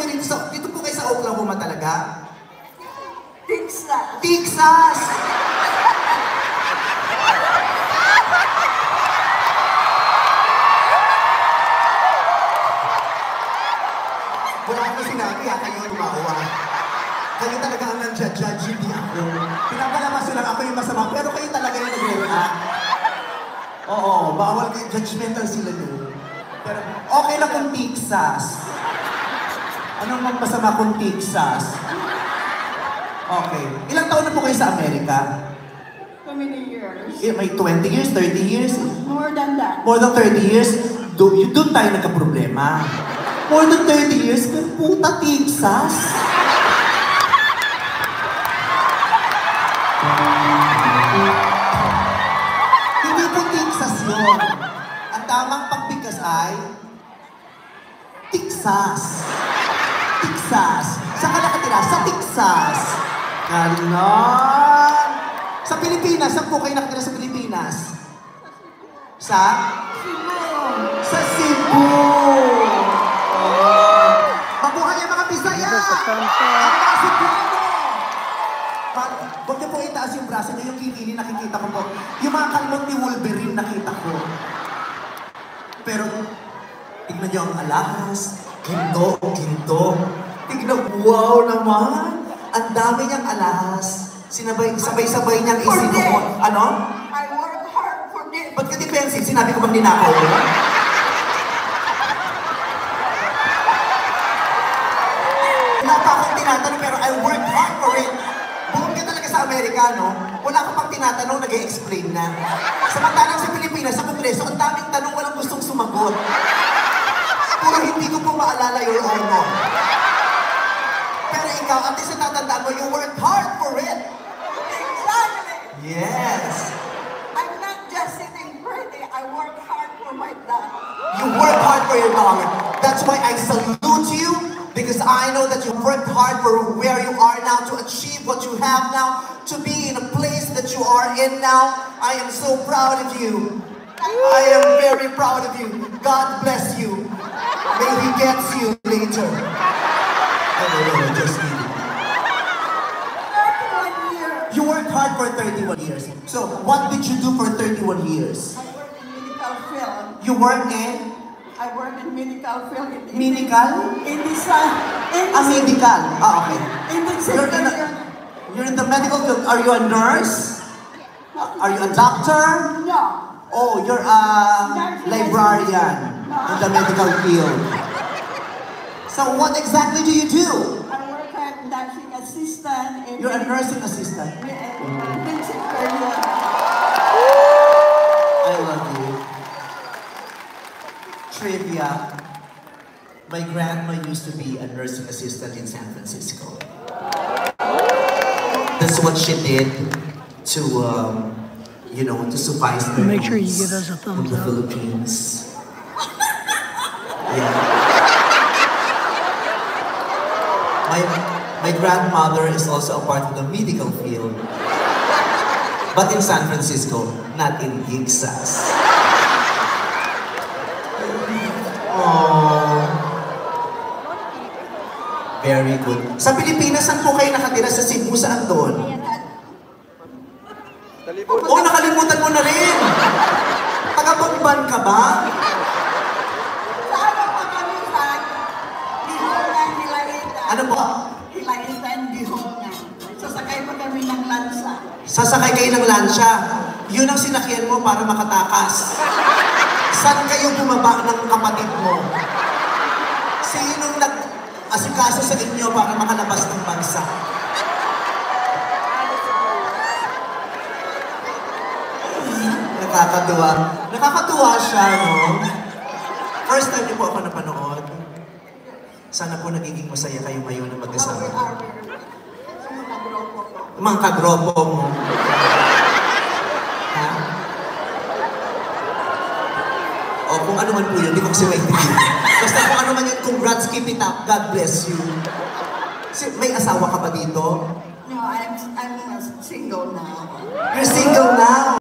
niyo rito dito po kayo sa Oklahoma talaga? Texas. Texas! Wala ko sinabi ha, kayo tumawa. Kayo talaga ang nang-judge, hindi ako. Pinapalamas lang ako yung masama, pero kayo talaga yung nag-react. Oo, bawal kayo, judgmental sila doon. Pero okay lang kung Texas. Anong magmasama kung Texas? Okay. Ilang taon na po kayo sa Amerika? How many years? May 20 years, 30 years? More than that. More than 30 years? Doon tayo nagka-problema. More than 30 years? Pero puta, Texas! Hindi po Texas yun. Ang tamang pagbigkas ay Texas. Texas. Saan ka nakatira? Sa Texas. Ganon. Sa Pilipinas, saan po kayo nakatira sa Pilipinas? Sa? Cebu. Sa Cebu. Oh. Mabuhay ang mga Bisaya! Ang mga Cebuano! Huwag niyo po itaas yung braso niyo, yung kikili nakikita ko po. Yung mga kalmot ni Wolverine nakita ko. Pero, tignan niyo ang alahas. Ginto, ginto. Tignan, wow naman! Ang dami niyang alahas. Sabay-sabay niyang isinuko. Ano? I work hard for this. Ba't ka defensive? Sinabi ko bang ninakaw mo? Wala pa akong tinatanong pero I work hard for it. Buong ka talaga sa Amerikano, wala ka pang tinatanong, nag-e-explain na. Samantalang sa Pilipinas, sa Kongreso, ang daming tanong, walang gustong sumagot. Puro hindi ko po maalala your honor. Pero ikaw, at least natatandaan mo, you work hard for it. Exactly. Yes. I'm not just sitting pretty. I work hard for my dad. You work hard for your dollar. That's why I salute you, because I know that you worked hard for where you are now, to achieve what you have now, to be in a place that you are in now. I am so proud of you. I am very proud of you. God bless you. May He gets you later. No, just kidding. 31 years. You worked hard for 31 years. So, what did you do for 31 years? I work in medical field. You work in? I work in medical field. Medical? In the Medical. Okay. In the You're in the medical field. Are you a nurse? Are you a doctor? No. Oh, you're a librarian in the medical field. So what exactly do you do? I work at nursing assistant. You're a nursing assistant. Intensive care. I love you. Trivia. My grandma used to be a nursing assistant in San Francisco. That's what she did to, you know, to suffice the Make sure you needs give us a thumbs of the up. Philippines. Yeah. My grandmother is also a part of the medical field. But in San Francisco, not in Texas. Oh. Very good. Sa Pilipinas, saan po kayo nakatira? Sa Cebu, saan doon? Oh, nakalimutan mo na rin! Taga-Bamban ka ba? Sana pa kami sa Gihongan, Hilahitan. Ano po? Hilahitan, Gihongan. Sasakay pa kami ng lansa. Sasakay kayo ng lansya. Yun ang sinakyan mo para makatakas. Saan kayo bumaba ng kapatid mo? Sinong nag-asikaso sa inyo para makalabas ng bansa? Nakakatuwa. Nakakatuwa siya, no? First time niyo po ako napanood. Sana po nagiging masaya kayo ngayon na mag-asama. Mga kagropo mo. Ha? O kung ano man po yun, hindi ko kasi maintindihan. Basta kung ano man yun, congrats, keep it up, God bless you. May asawa ka ba dito? No, I'm single now. You're single now?